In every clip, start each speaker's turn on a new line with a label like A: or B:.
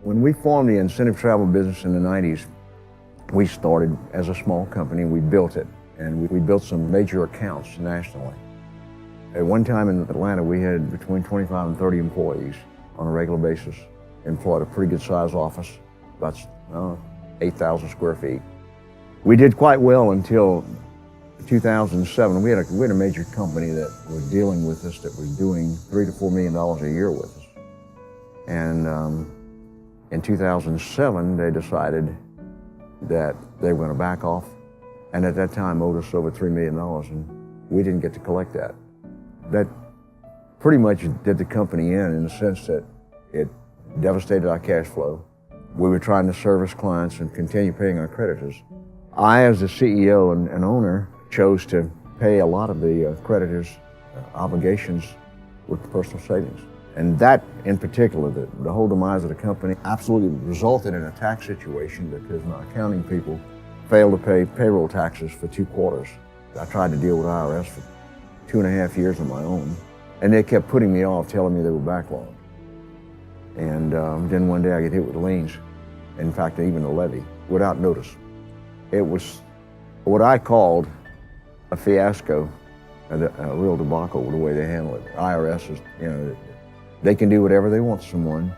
A: When we formed the incentive travel business in the 90s, we started as a small company. We built it, and we built some major accounts nationally. At one time in Atlanta, we had between 25 and 30 employees on a regular basis. Employed a pretty good sized office, about 8,000 square feet. We did quite well until 2007. We had a major company that was dealing with us that was doing $3 to $4 million a year with us. And in 2007, they decided that they were going to back off, and at that time owed us over $3 million, and we didn't get to collect that. That pretty much did the company in the sense that it devastated our cash flow. We were trying to service clients and continue paying our creditors. I, as the CEO and owner, chose to pay a lot of the creditors' obligations with personal savings. And that, in particular, the whole demise of the company absolutely resulted in a tax situation because my accounting people failed to pay payroll taxes for 2 quarters. I tried to deal with IRS for 2.5 years on my own, and they kept putting me off, telling me they were backlogged. And then one day I get hit with liens, in fact, even a levy, without notice. It was what I called a fiasco, a real debacle with the way they handle it. IRS is, they can do whatever they want to someone,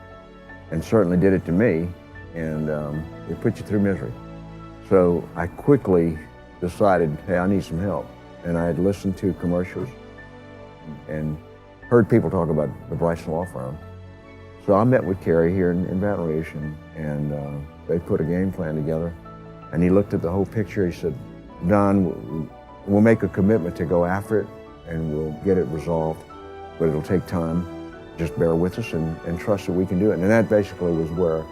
A: and certainly did it to me, and they put you through misery. So I quickly decided, hey, I need some help. And I had listened to commercials and heard people talk about the Bryson Law Firm. So I met with Kerry here in Baton Rouge, and they put a game plan together. And he looked at the whole picture. He said, Don, we'll make a commitment to go after it, and we'll get it resolved, but it'll take time. Just bear with us and trust that we can do it. And that basically was where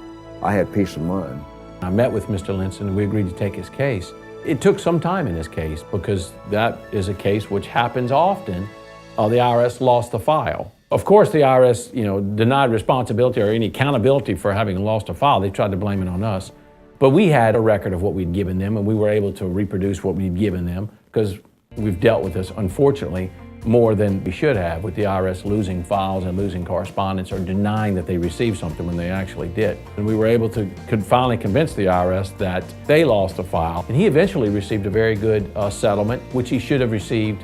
A: I had peace of mind.
B: I met with Mr. Litzen, and we agreed to take his case. It took some time in this case because that is a case which happens often. The IRS lost the file. Of course, the IRS, denied responsibility or any accountability for having lost a file. They tried to blame it on us. But we had a record of what we'd given them, and we were able to reproduce what we'd given them because we've dealt with this, unfortunately, more than we should have, with the IRS losing files and losing correspondence or denying that they received something when they actually did. And we were able to finally convince the IRS that they lost a file, and he eventually received a very good settlement, which he should have received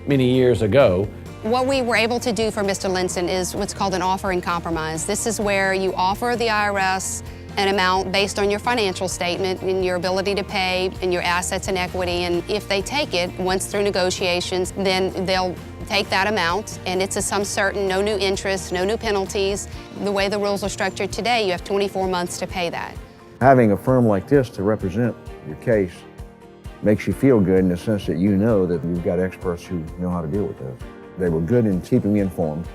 B: many years ago.
C: What we were able to do for Mr. Litzen is what's called an offer in compromise. This is where you offer the IRS an amount based on your financial statement and your ability to pay and your assets and equity. And if they take it, once through negotiations, then they'll take that amount, and it's a sum certain, no new interest, no new penalties. The way the rules are structured today, you have 24 months to pay that.
A: Having a firm like this to represent your case makes you feel good in the sense that you know that you've got experts who know how to deal with this. They were good in keeping me informed,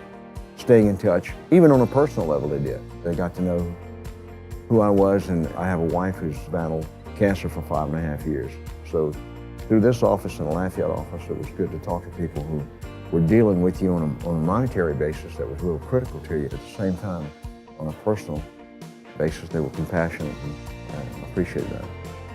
A: staying in touch. Even on a personal level, they did. They got to know who I was, and I have a wife who's battled cancer for 5.5 years. So through this office and the Lafayette office, it was good to talk to people who were dealing with you on a monetary basis that was real critical to you. At the same time, on a personal basis, they were compassionate, and I appreciated that.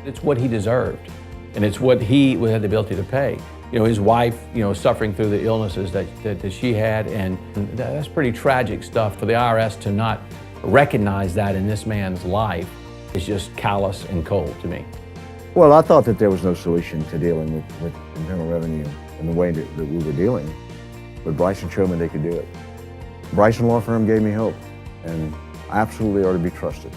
B: It's what he deserved, and it's what he had the ability to pay. His wife, suffering through the illnesses that she had, and that's pretty tragic stuff. For the IRS to not recognize that in this man's life is just callous and cold to me.
A: Well, I thought that there was no solution to dealing with Internal Revenue in the way that we were dealing, but Bryson showed me they could do it. Bryson Law Firm gave me hope, and absolutely ought to be trusted.